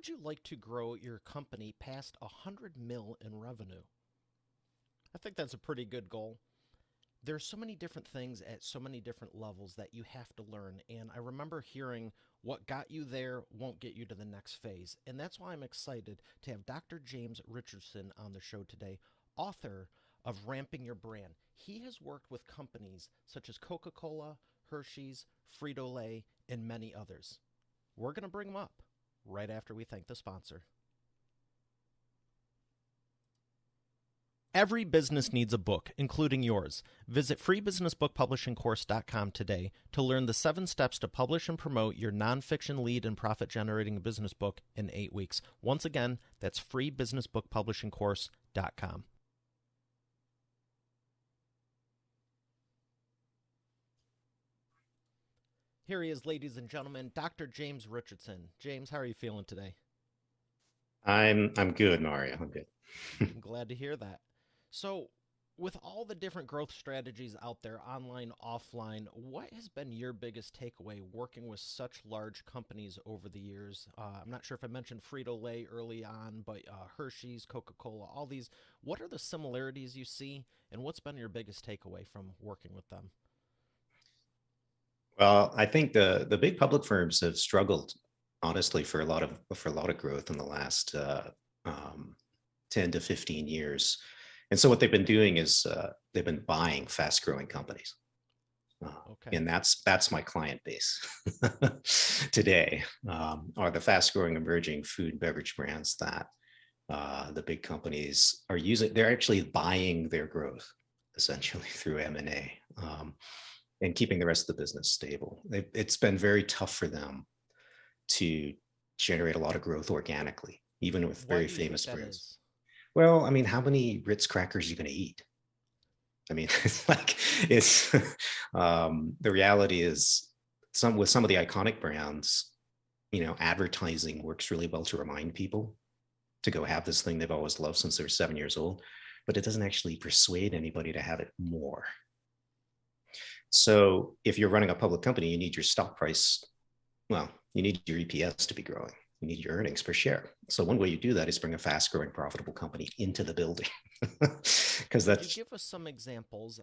would you like to grow your company past 100 mil in revenue? I think that's a pretty good goal. There's so many different things at so many different levels that you have to learn. And I remember hearing what got you there won't get you to the next phase. And that's why I'm excited to have Dr. James Richardson on the show today, author of Ramping Your Brand. He has worked with companies such as Coca Cola, Hershey's, Frito Lay, and many others. We're going to bring him up right after we thank the sponsor. Every business needs a book, including yours. Visit freebusinessbookpublishingcourse.com today to learn the 7 steps to publish and promote your nonfiction lead and profit-generating business book in 8 weeks. Once again, that's freebusinessbookpublishingcourse.com. Here he is, ladies and gentlemen, Dr. James Richardson. James, how are you feeling today? I'm good, Mario. I'm good. I'm glad to hear that. So, with all the different growth strategies out there, online, offline, what has been your biggest takeaway working with such large companies over the years? I'm not sure if I mentioned Frito Lay early on, but Hershey's, Coca Cola, all these. What are the similarities you see, and what's been your biggest takeaway from working with them? Well, I think the big public firms have struggled, honestly, for a lot of growth in the last um, 10 to 15 years. And so what they've been doing is they've been buying fast growing companies. Okay. And that's my client base today, are the fast growing emerging food and beverage brands that the big companies are using. They're actually buying their growth essentially through M&A, and keeping the rest of the business stable. It's been very tough for them to generate a lot of growth organically, even with Why very do you think famous that brands. is? Well, I mean, how many Ritz crackers are you going to eat? I mean, it's like it's the reality is some of the iconic brands, advertising works really well to remind people to go have this thing they've always loved since they were 7 years old, but it doesn't actually persuade anybody to have it more. So if you're running a public company, you need your stock price. Well, you need your EPS to be growing. You need your earnings per share. So one way you do that is bring a fast growing, profitable company into the building. Because Could you that's, give us some examples?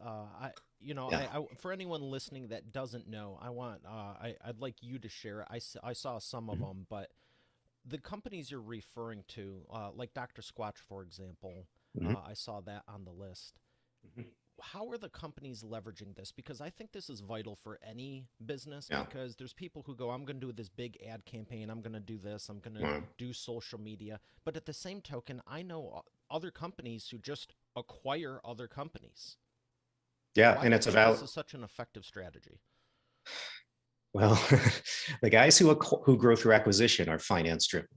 yeah. For anyone listening that doesn't know, I'd like you to share. I saw some of Mhm. them, but the companies you're referring to, like Dr. Squatch, for example, Mhm. I saw that on the list. Mhm. How are the companies leveraging this? Because I think this is vital for any business Yeah. because there's people who go, I'm going to do this big ad campaign, I'm going to do this, I'm going to Wow. do social media. But at the same token, I know other companies who just acquire other companies. Yeah. Why do And you it's a think this valid, is such an effective strategy? well, the guys who grow through acquisition are finance driven.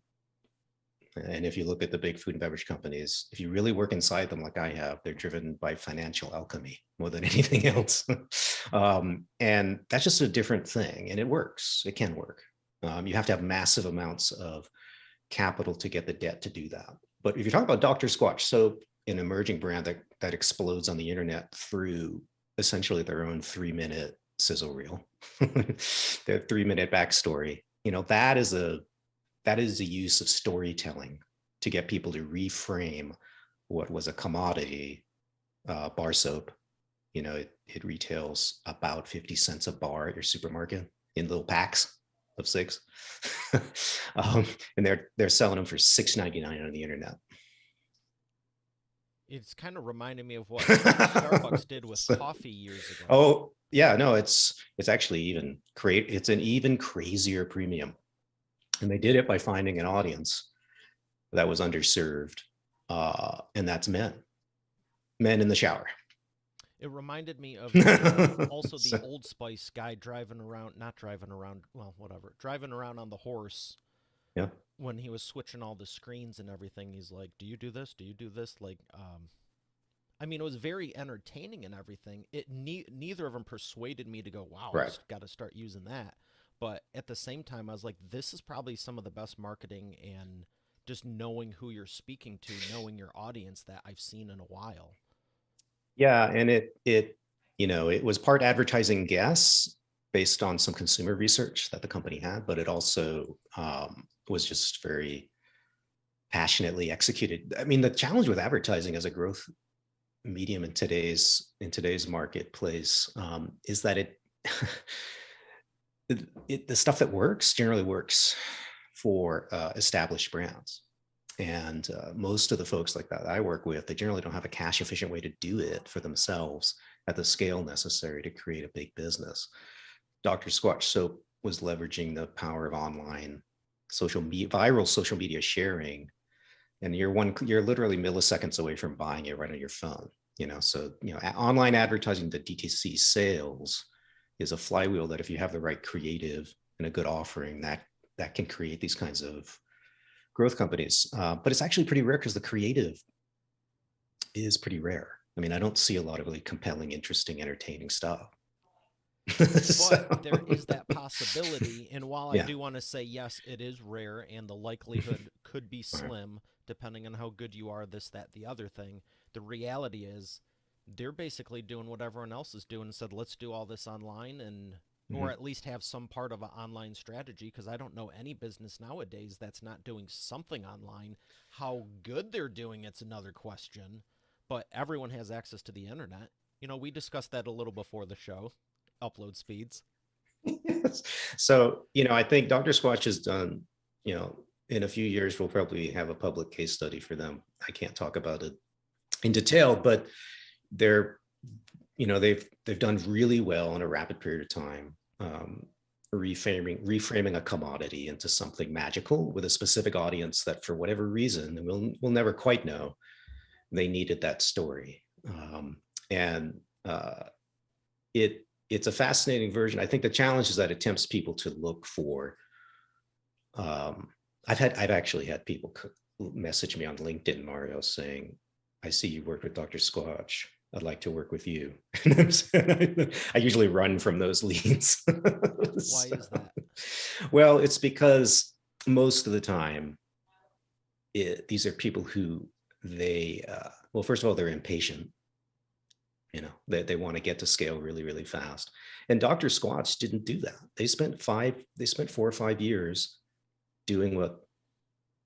And if you look at the big food and beverage companies, if you really work inside them like I have, they're driven by financial alchemy more than anything else. And that's just a different thing. And it works. It can work. You have to have massive amounts of capital to get the debt to do that. But if you're talking about Dr. Squatch soap, an emerging brand that explodes on the internet through essentially their own 3-minute sizzle reel, their 3-minute backstory, that is a use of storytelling to get people to reframe what was a commodity, bar soap. It retails about 50 cents a bar at your supermarket in little packs of 6. um, and they're selling them for 6.99 on the internet. It's kind of reminding me of what Starbucks did with So, coffee years ago. oh yeah, no, it's actually even create it's an even crazier premium. And they did it by finding an audience that was underserved, and that's men in the shower. It reminded me of the also the So, Old Spice guy driving around, not driving around, well, whatever, driving around on the horse yeah. when he was switching all the screens and everything. He's like, "Do you do this? Do you do this?" I mean, it was very entertaining and everything. Neither of them persuaded me to go, "Wow, I Right. got to start using that." But at the same time, I was like, "This is probably some of the best marketing and just knowing who you're speaking to, knowing your audience that I've seen in a while." Yeah, and it was part advertising guess, based on some consumer research that the company had, but it also was just very passionately executed. I mean, the challenge with advertising as a growth medium in today's marketplace is that the stuff that works generally works for established brands. And most of the folks like that I work with, they generally don't have a cash efficient way to do it for themselves at the scale necessary to create a big business. Dr. Squatch Soap was leveraging the power of online social media, viral social media sharing, and you're literally milliseconds away from buying it right on your phone. So online advertising, the DTC sales is a flywheel that if you have the right creative and a good offering, that can create these kinds of growth companies. But it's actually pretty rare because the creative is pretty rare. I mean, I don't see a lot of really compelling, interesting, entertaining stuff. So, But there is that possibility. And while I yeah. do want to say, yes, it is rare and the likelihood could be All right. slim, depending on how good you are, this, that, the other thing, the reality is they're basically doing what everyone else is doing and said, let's do all this online and or Mhm. at least have some part of an online strategy because I don't know any business nowadays that's not doing something online. How good they're doing it's another question, but everyone has access to the internet. We discussed that a little before the show, upload speeds. Yes. So, I think Dr. Squatch has done, in a few years, we'll probably have a public case study for them. I can't talk about it in detail, but they're, they've done really well in a rapid period of time, reframing a commodity into something magical with a specific audience that, for whatever reason, and we'll never quite know, they needed that story. And it's a fascinating version. I think the challenge is that it tempts people to look for. Um, I've actually had people message me on LinkedIn, Mario, saying, "I see you work with Dr. Squatch. I'd like to work with you." I usually run from those leads. Why So, is that? well, it's because most of the time, these are people who well, first of all, they're impatient. They want to get to scale really, really fast. And Dr. Squatch didn't do that. They spent 4 or 5 years doing what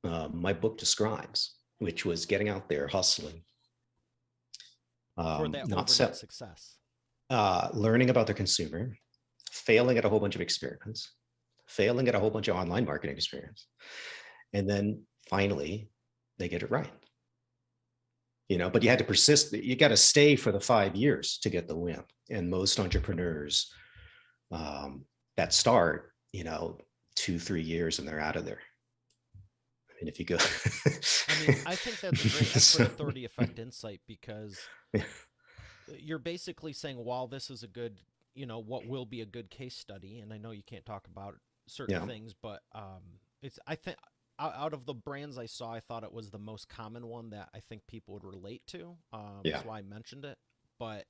my book describes, which was getting out there, hustling, For that not overnight set, success. learning about the consumer, failing at a whole bunch of experiments, failing at a whole bunch of online marketing experience, and then finally they get it right. But you had to persist. You got to stay for the 5 years to get the win. And most entrepreneurs that start, 2, 3 years, and they're out of there. I mean, if you go, I mean, I think that's a great expert so, authority effect insight because yeah, you're basically saying while this is a good, what will be a good case study, and I know you can't talk about certain yeah, things, but it's I think out of the brands I saw, I thought it was the most common one that I think people would relate to. yeah. That's why I mentioned it. But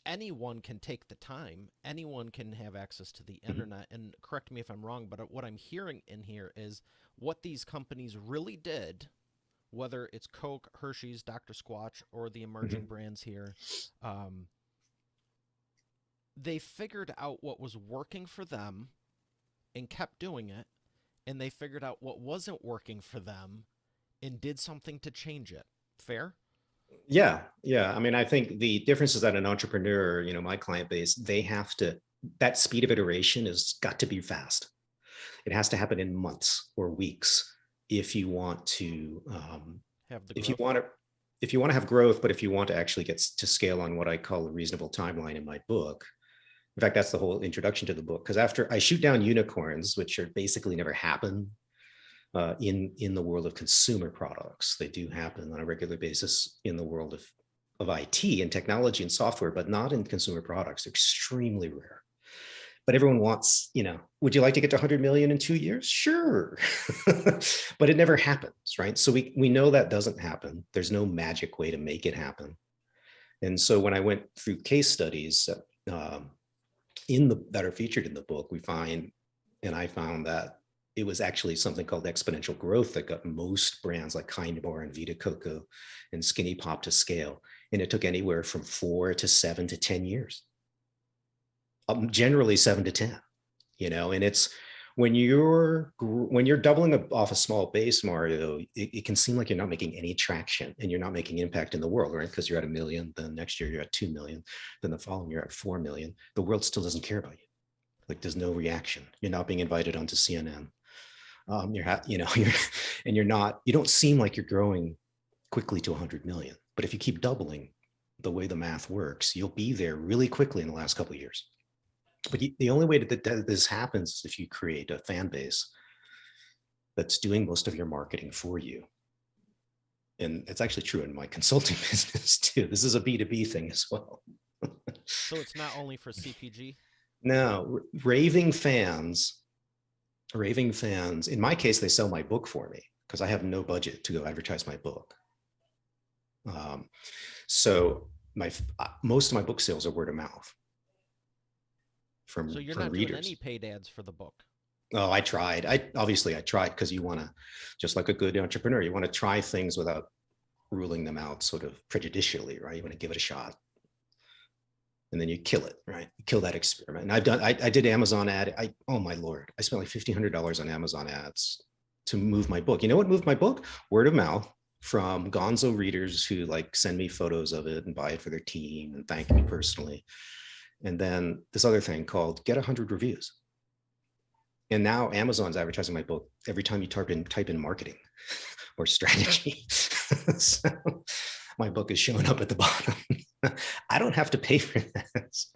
anyone can take the time. Anyone can have access to the Mhm, internet. And correct me if I'm wrong, but what I'm hearing in here is what these companies really did, whether it's Coke, Hershey's, Dr. Squatch, or the emerging mhm. brands here, um, they figured out what was working for them and kept doing it, and they figured out what wasn't working for them and did something to change it. Fair? Yeah, yeah. I mean, I think the difference is that an entrepreneur, my client base, that speed of iteration has got to be fast. It has to happen in months or weeks if you want to, Have the if you growth. want to, if you want to have growth, but if you want to actually get to scale on what I call a reasonable timeline in my book. In fact, that's the whole introduction to the book. Because after I shoot down unicorns, which are basically never happen in the world of consumer products, they do happen on a regular basis in the world of IT and technology and software, but not in consumer products. Extremely rare. But everyone wants, would you like to get to 100 million in 2 years? Sure. But it never happens, right? So we know that doesn't happen. There's no magic way to make it happen. And so when I went through case studies um, that are featured in the book, I found that it was actually something called exponential growth that got most brands like Kind Bar and Vita Coco and Skinny Pop to scale. And it took anywhere from 4 to 7 to 10 years. generally 7 to 10, and it's when you're doubling off a small base, Mario, it can seem like you're not making any traction and you're not making impact in the world, right? Because you're at 1 million, then next year you're at 2 million, then the following year at 4 million. The world still doesn't care about you. Like there's no reaction. You're not being invited onto CNN. You don't seem like you're growing quickly to 100 million. But if you keep doubling the way the math works, you'll be there really quickly in the last couple of years. But the only way that this happens is if you create a fan base that's doing most of your marketing for you. And it's actually true in my consulting business too. This is a B2B thing as well. So it's not only for CPG? No, raving fans, in my case, they sell my book for me because I have no budget to go advertise my book. So most of my book sales are word of mouth. So you're from not readers. doing any paid ads for the book? Oh, I tried. I tried because you want to, just like a good entrepreneur, you want to try things without ruling them out sort of prejudicially, right? You want to give it a shot. And then you kill it, right? You kill that experiment. And I did Amazon ad. Oh my Lord, I spent like $1,500 on Amazon ads to move my book. You know what moved my book? Word of mouth from gonzo readers who like send me photos of it and buy it for their team and thank me personally. And then this other thing called get 100 reviews. And now Amazon's advertising my book every time you type in marketing or strategy. So my book is showing up at the bottom. I don't have to pay for that.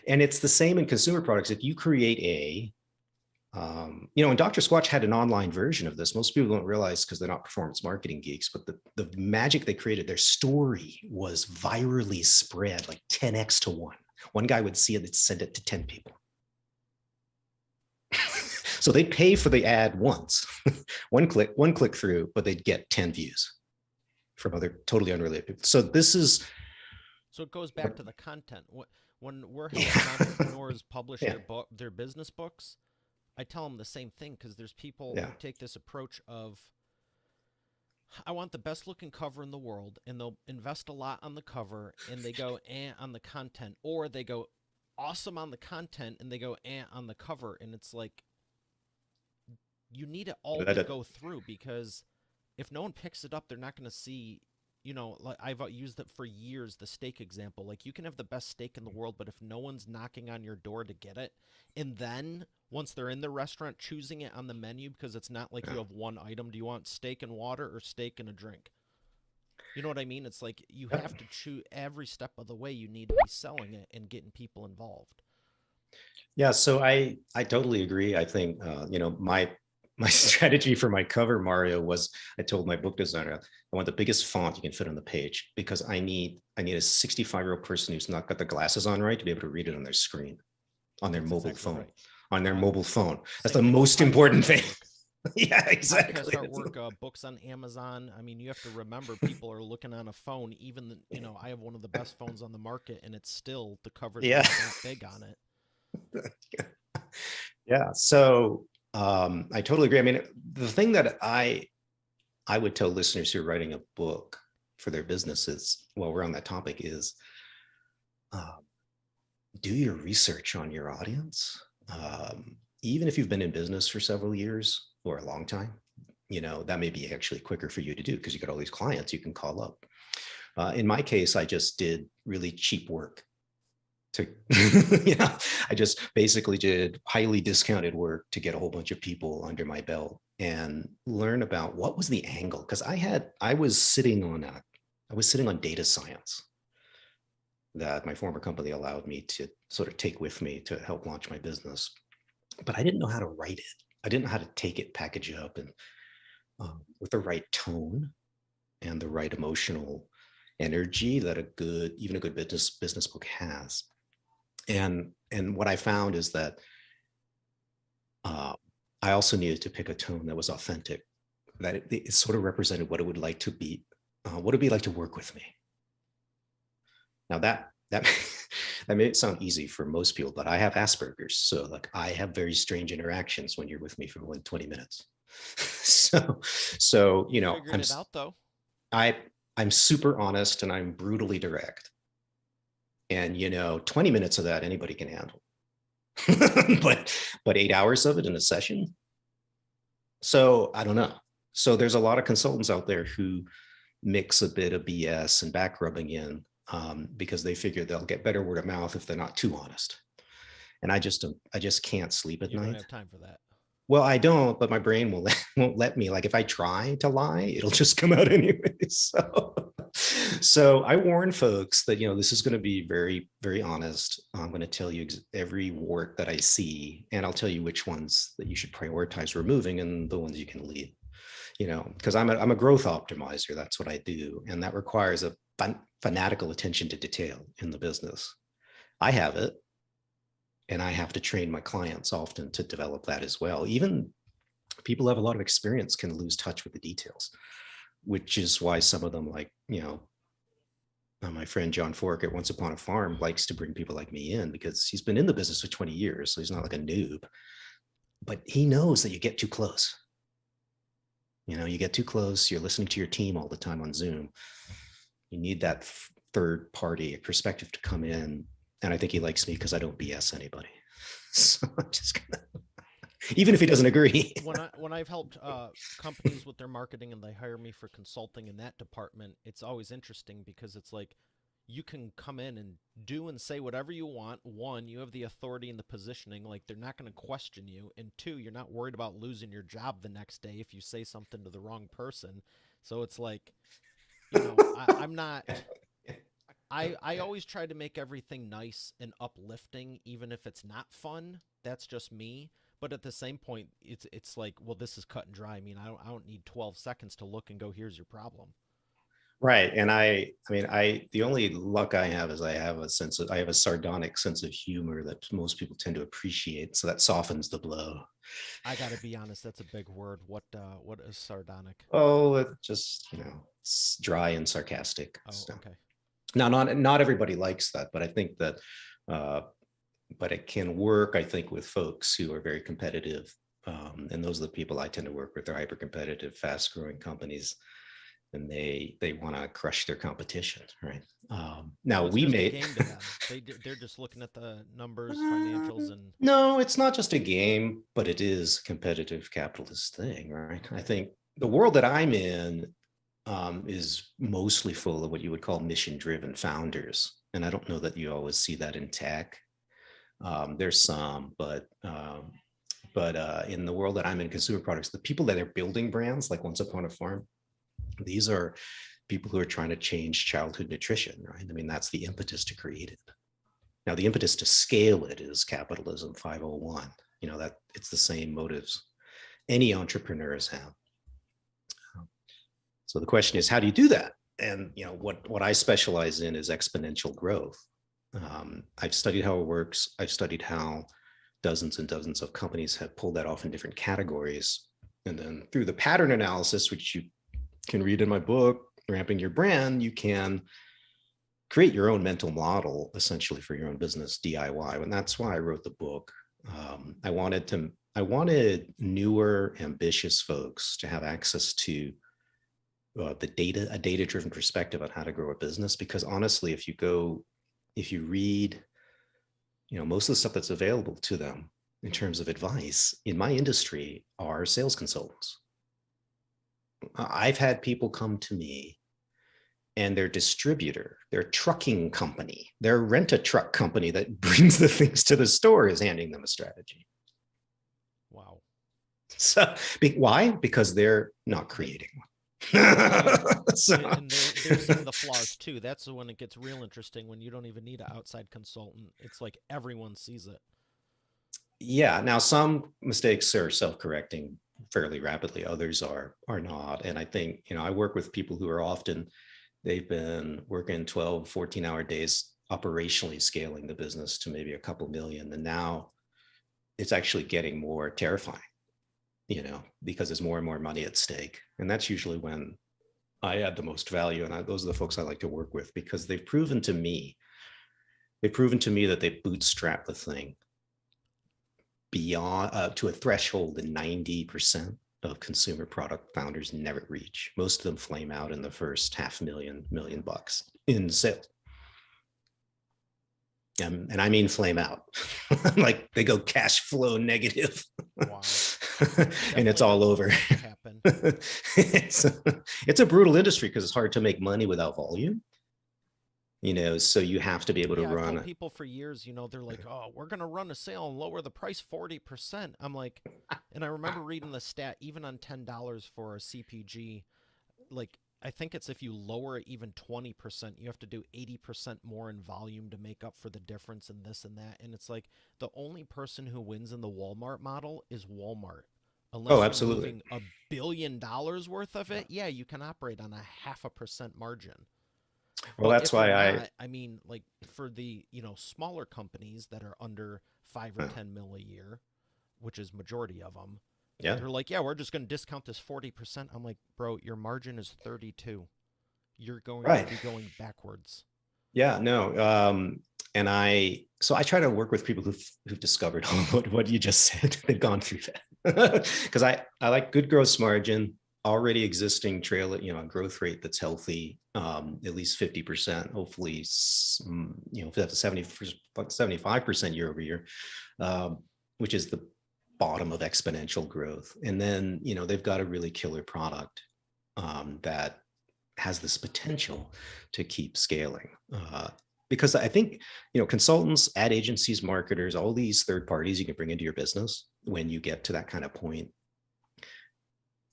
And it's the same in consumer products. If you create and Dr. Squatch had an online version of this. Most people don't realize because they're not performance marketing geeks, but the magic they created, their story was virally spread like 10x to 1. One guy would see it and send it to 10 people. So they'd pay for the ad once, one click through, but they'd get 10 views from other totally unrelated people. So it goes back to the content. When we're helping entrepreneurs publish their business books, I tell them the same thing because there's people who take this approach of, I want the best looking cover in the world, and they'll invest a lot on the cover and they go on the content, or they go awesome on the content and they go on the cover. And it's like, you need it all to go through, because if no one picks it up, they're not going to see, like I've used it for years, the steak example. Like you can have the best steak in the world, but if no one's knocking on your door to get it, and then once they're in the restaurant choosing it on the menu, because it's not like you have one item. Do you want steak and water or steak and a drink? You know what I mean? It's like you have to choose every step of the way. You need to be selling it and getting people involved. Yeah, so I totally agree. I think my strategy for my cover, Mario, was I told my book designer I want the biggest font you can fit on the page, because I need a 65-year-old person who's not got the glasses on right to be able to read it on their screen, on their mobile phone, right. On their mobile phone. That's the most important thing. Yeah, exactly. Artwork, books on Amazon. I mean, you have to remember people are looking on a phone. Even I have one of the best phones on the market, and it's still the cover's not big on it. Yeah. So I totally agree. I mean, the thing that I would tell listeners who are writing a book for their businesses, while we're on that topic, is do your research on your audience. Even if you've been in business for several years or a long time, that may be actually quicker for you to do because you got all these clients you can call up. In my case, I just did really cheap work. I just basically did highly discounted work to get a whole bunch of people under my belt and learn about what was the angle. Because I was sitting on data science that my former company allowed me to sort of take with me to help launch my business. But I didn't know how to write it. I didn't know how to take it, package it up, and with the right tone and the right emotional energy that even a good business book has. And what I found is that I also needed to pick a tone that was authentic, that it sort of represented what it would like to be, what it'd be like to work with me. Now that may sound easy for most people, but I have Asperger's, so like I have very strange interactions when you're with me for more than 20 minutes. so figured it out though. I'm super honest and I'm brutally direct. And 20 minutes of that anybody can handle. but 8 hours of it in a session. So I don't know. So there's a lot of consultants out there who mix a bit of BS and back rubbing in, because they figure they'll get better word of mouth if they're not too honest. And I just can't sleep at You don't night. have time for that. Well, I don't, but my brain won't let me. Like if I try to lie, it'll just come out anyway. So I warn folks that this is going to be very, very honest. I'm going to tell you every wart that I see, and I'll tell you which ones that you should prioritize removing and the ones you can leave. Because I'm a growth optimizer. That's what I do, and that requires a fanatical attention to detail in the business. I have it, and I have to train my clients often to develop that as well. Even people who have a lot of experience can lose touch with the details, which is why some of them, like, my friend John Fork at Once Upon a Farm likes to bring people like me in because he's been in the business for 20 years. So he's not like a noob, but he knows that you get too close. You get too close. You're listening to your team all the time on Zoom. You need that third party perspective to come in. And I think he likes me because I don't BS anybody. So I'm just gonna, even if he doesn't agree. When I've helped companies with their marketing and they hire me for consulting in that department, it's always interesting because it's like you can come in and do and say whatever you want. One, you have the authority and the positioning, like they're not going to question you, and two, you're not worried about losing your job the next day if you say something to the wrong person. So it's like, I'm not. I always try to make everything nice and uplifting, even if it's not fun. That's just me. But at the same point, it's like, well, this is cut and dry. I mean, I don't need 12 seconds to look and go, here's your problem. Right. And the only luck I have is I have a sardonic sense of humor that most people tend to appreciate. So that softens the blow. I gotta be honest, that's a big word. What is sardonic? Oh, it just, it's dry and sarcastic. Oh, So okay. now, not everybody likes that, but I think that, but it can work, I think, with folks who are very competitive. And those are the people I tend to work with. They're hyper competitive, fast growing companies, and they want to crush their competition, right? Now So it's we just a made game to them. They're just looking at the numbers, financials, and no, it's not just a game, but it is a competitive capitalist thing, right? I think the world that I'm in is mostly full of what you would call mission-driven founders, and I don't know that you always see that in tech. There's some, but in the world that I'm in, consumer products, the people that are building brands like Once Upon a Farm, these are people who are trying to change childhood nutrition, right? I mean, that's the impetus to create it. Now, the impetus to scale it is capitalism 501. That it's the same motives any entrepreneurs have. So the question is, how do you do that? And what I specialize in is exponential growth. I've studied how it works. I've studied how dozens and dozens of companies have pulled that off in different categories. And then through the pattern analysis, which you can read in my book, Ramping Your Brand, you can create your own mental model essentially for your own business DIY. And that's why I wrote the book. I wanted newer, ambitious folks to have access to a data-driven perspective on how to grow a business. Because honestly, if you read, most of the stuff that's available to them in terms of advice in my industry are sales consultants. I've had people come to me and their distributor, their trucking company, their rent-a-truck company that brings the things to the store is handing them a strategy. wow. So why? Because they're not creating one. So, And there's some of the flaws too. That's when it gets real interesting, when you don't even need an outside consultant. It's like everyone sees it. yeah. Now, some mistakes are self-correcting fairly rapidly. Others are not. And I think, I work with people who are often, they've been working 12, 14-hour days operationally scaling the business to maybe a couple million. And now it's actually getting more terrifying, because there's more and more money at stake. And that's usually when I add the most value. And those are the folks I like to work with, because they've proven to me that they bootstrap the thing beyond to a threshold that 90% of consumer product founders never reach. Most of them flame out in the first $500,000 $1 million in sales. And I mean flame out. Like they go cash flow negative. Wow. And it's Definitely all don't over. want that to happen. it's, it's a brutal industry because it's hard to make money without volume, so you have to be able to Yeah, I've told run. people for years, they're like, "Oh, we're going to run a sale and lower the price 40%." I'm like, and I remember reading the stat even on $10 for a CPG, like I think it's if you lower it even 20%, you have to do 80% more in volume to make up for the difference in this and that. And it's like the only person who wins in the Walmart model is Walmart. Oh, Unless you're absolutely. moving $1 billion worth of it, yeah, you can operate on a 0.5% margin. Well, But that's if you're why not, I mean, like for the, smaller companies that are under 5 or uh, 10 mil a year, which is majority of them, yeah, they're like, "Yeah, we're just going to discount this 40%." I'm like, "Bro, your margin is 32. You're going to right. be going backwards." Yeah, no. And so I try to work with people who've discovered what you just said. They've gone through that. Because I like good gross margin, already existing trail, growth rate that's healthy, at least 50%, hopefully, if that's 75% year over year, um, which is the bottom of exponential growth. And then, they've got a really killer product that has this potential to keep scaling. Because I think, consultants, ad agencies, marketers, all these third parties you can bring into your business when you get to that kind of point,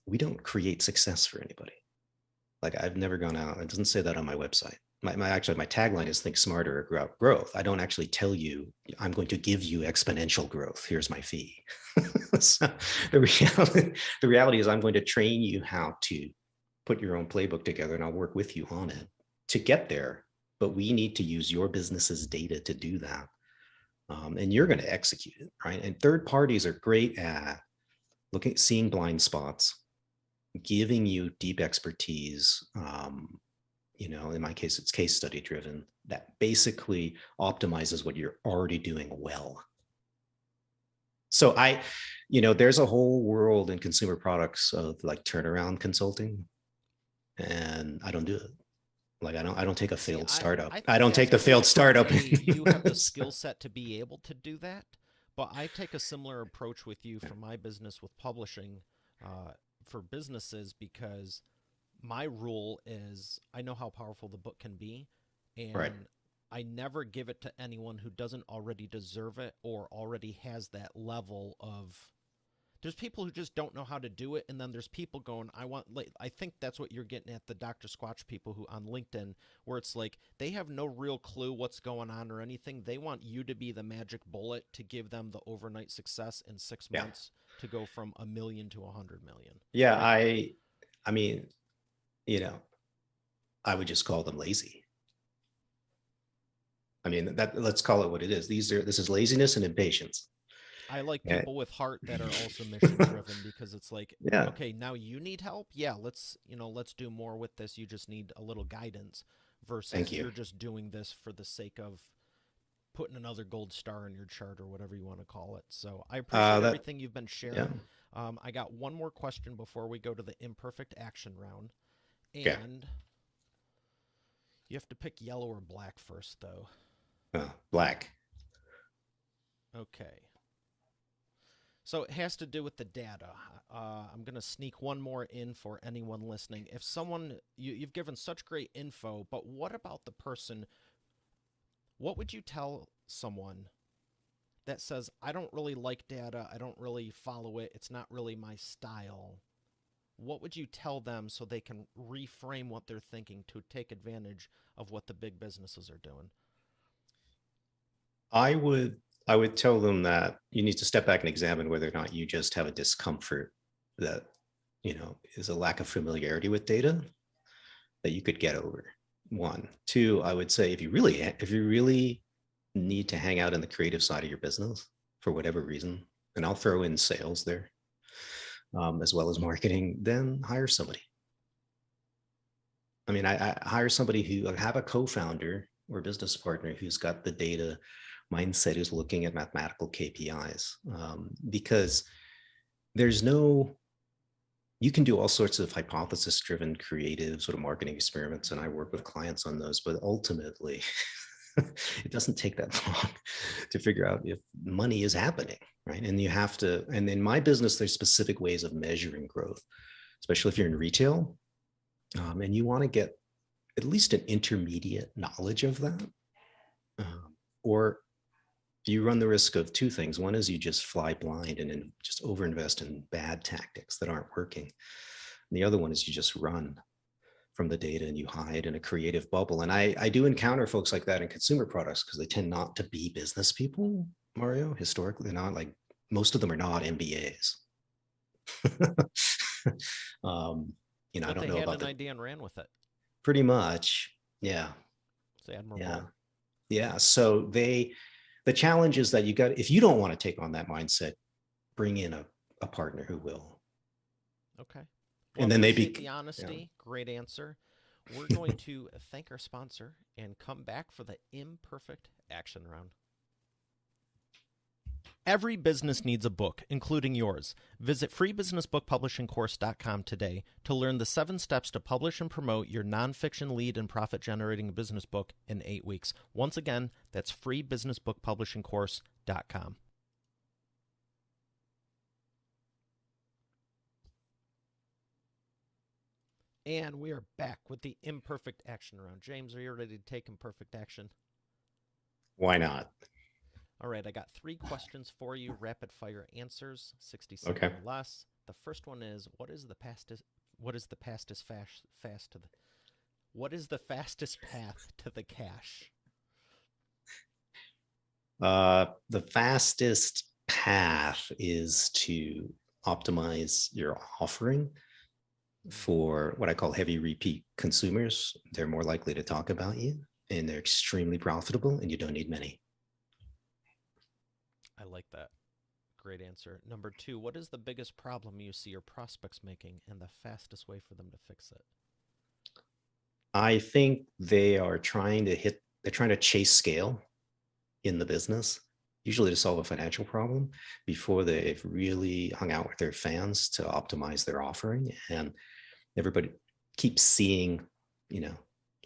we don't create success for anybody. Like I've never gone out. It doesn't say that on my website. My tagline is think smarter or growth. I don't actually tell you I'm going to give you exponential growth. Here's my fee. So the reality is I'm going to train you how to put your own playbook together and I'll work with you on it to get there. But we need to use your business's data to do that. And you're going to execute it, right? And third parties are great at seeing blind spots, giving you deep expertise. In my case, it's case study driven that basically optimizes what you're already doing well. So there's a whole world in consumer products of like turnaround consulting, and I don't do it. Like I don't take a See, failed I startup. I think don't take that's the failed cool because startup. A, you have the skill set to be able to do that. But I take a similar approach with you for my business with publishing for businesses because my rule is I know how powerful the book can be, Right. and I never give it to anyone who doesn't already deserve it or already has that level of. There's people who just don't know how to do it, and then there's people going, "I want." Like, I think that's what you're getting at the Dr. Squatch people who on LinkedIn, where it's like they have no real clue what's going on or anything. They want you to be the magic bullet to give them the overnight success in six Yeah. months to go from 1 million to 100 million. Yeah. Right? I mean, you know, I would just call them lazy. I mean, let's call it what it is. This is laziness and impatience. I like Yeah. people with heart that are also mission driven because it's like, Yeah. okay, now you need help. Yeah, let's do more with this. You just need a little guidance Thank versus you. you're just doing this for the sake of putting another gold star in your chart or whatever you want to call it. So I appreciate That, everything you've been yeah. sharing. I got one more question before we go to the imperfect action round, Yeah. and you have to pick yellow or black first, though. Black. Okay. So it has to do with the data. I'm going to sneak one more in for anyone listening. If someone, you've given such great info, but what about the person? What would you tell someone that says, I don't really like data, I don't really follow it, it's not really my style? What would you tell them so they can reframe what they're thinking to take advantage of what the big businesses are doing? I would I would tell them that you need to step back and examine whether or not you just have a discomfort that is a lack of familiarity with data that you could get over. One, two, I would say if you really need to hang out in the creative side of your business for whatever reason, and I'll throw in sales there, as well as marketing, then hire somebody. I mean, I hire somebody who have a co-founder or business partner who's got the data mindset, who's looking at mathematical KPIs, because there's no you can do all sorts of hypothesis driven creative sort of marketing experiments, and I work with clients on those, but ultimately It doesn't take that long to figure out if money is happening, right? And you have to, and in my business, there's specific ways of measuring growth, especially if you're in retail, and you want to get at least an intermediate knowledge of that. Or you run the risk of two things. One is you just fly blind and then just overinvest in bad tactics that aren't working. And the other one is you just run from the data and you hide in a creative bubble. And I do encounter folks like that in consumer products because they tend not to be business people, Mario. Historically, they're not, like, most of them are not MBAs. I But don't they know had about an the idea and ran with it. pretty much. Yeah. It's admirable. Yeah. Yeah. So the challenge is that if you don't want to take on that mindset, bring in a partner who will. Okay. Well, And then appreciate the honesty. Yeah. Great answer. We're going to thank our sponsor and come back for the imperfect action round. Every business needs a book, including yours. Visit freebusinessbookpublishingcourse.com today to learn the 7 steps to publish and promote your nonfiction lead and profit-generating business book in 8 weeks. Once again, that's freebusinessbookpublishingcourse.com. And we are back with the imperfect action round. James, are you ready to take imperfect action? Why not? All right, I got 3 questions for you, rapid fire answers, 60 seconds or less. The first one is, what is the fastest path to the cash? The fastest path is to optimize your offering for what I call heavy repeat consumers. They're more likely to talk about you, and they're extremely profitable, and you don't need many. I like that. Great answer. Number 2, what is the biggest problem you see your prospects making and the fastest way for them to fix it? I think they're trying to chase scale in the business, usually to solve a financial problem, before they've really hung out with their fans to optimize their offering. And everybody keeps seeing,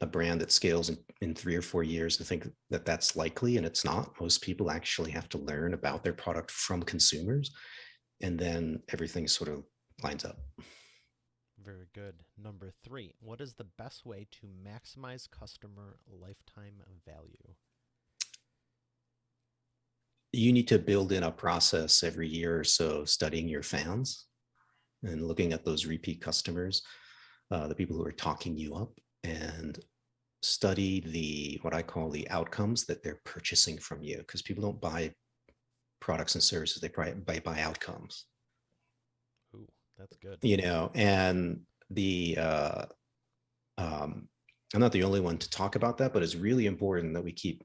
a brand that scales in 3 or 4 years and think that that's likely, and it's not. Most people actually have to learn about their product from consumers, and then everything sort of lines up. Very good. Number 3, what is the best way to maximize customer lifetime value? You need to build in a process every year or so, studying your fans and looking at those repeat customers, the people who are talking you up, and study what I call the outcomes that they're purchasing from you, because people don't buy products and services, they buy outcomes. Ooh, that's good. And I'm not the only one to talk about that, but it's really important that we keep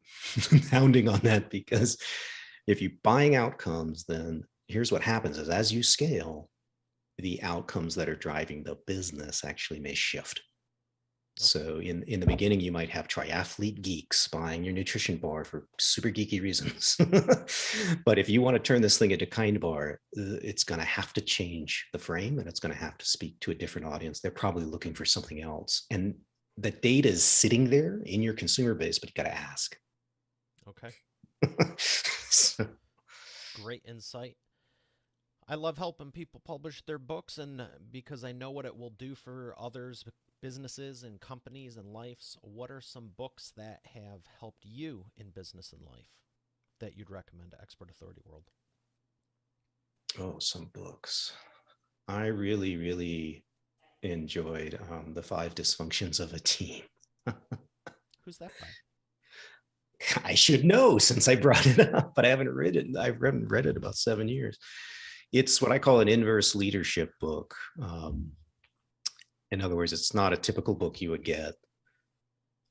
pounding on that, because if you're buying outcomes, then here's what happens is, as you scale, the outcomes that are driving the business actually may shift. Okay. So in the beginning, you might have triathlete geeks buying your nutrition bar for super geeky reasons. But if you want to turn this thing into Kind Bar, it's going to have to change the frame, and it's going to have to speak to a different audience. They're probably looking for something else. And the data is sitting there in your consumer base, but you got to ask. Okay. So. Great insight. I love helping people publish their books, and because I know what it will do for others, businesses and companies and lives. What are some books that have helped you in business and life that you'd recommend to Expert Authority World? Oh, some books. I really, really enjoyed The 5 Dysfunctions of a Team. Who's that by? I should know since I brought it up, but I haven't read it. I haven't read it about 7 years. It's what I call an inverse leadership book. In other words, it's not a typical book you would get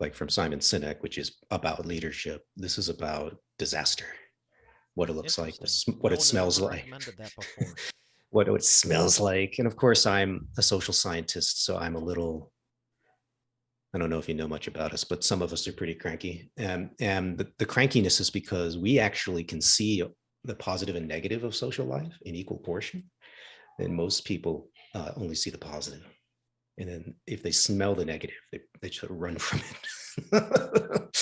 like from Simon Sinek, which is about leadership. This is about disaster, what it looks like, what it smells like, what it smells like. And of course, I'm a social scientist, so I'm a little, I don't know if you know much about us, but some of us are pretty cranky. And the crankiness is because we actually can see the positive and negative of social life in equal portion. And most people only see the positive. And then if they smell the negative, they just run from it.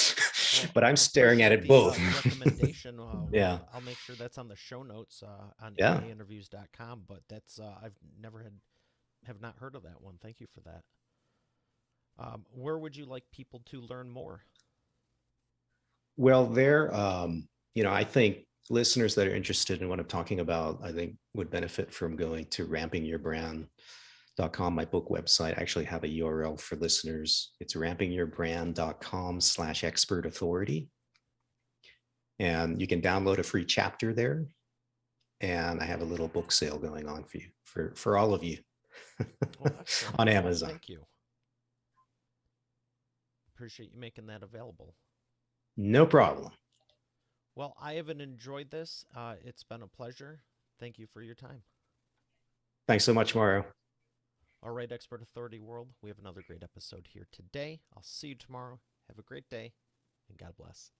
Well, but I'm staring at appreciate it the both. recommendation. Yeah. I'll make sure that's on the show notes on Yeah. ebayinterviews.com. But that's I've never had have not heard of that one. Thank you for that. Where would you like people to learn more? Well, there, I think listeners that are interested in what I'm talking about, I think would benefit from going to rampingyourbrand.com, my book website. I actually have a URL for listeners. It's rampingyourbrand.com/expert authority. And you can download a free chapter there. And I have a little book sale going on for you, for all of you Well, excellent. on Well, Amazon. thank you. Appreciate you making that available. No problem. Well, I haven't enjoyed this. It's been a pleasure. Thank you for your time. Thanks so much, Mario. All right, Expert Authority World, we have another great episode here today. I'll see you tomorrow. Have a great day, and God bless.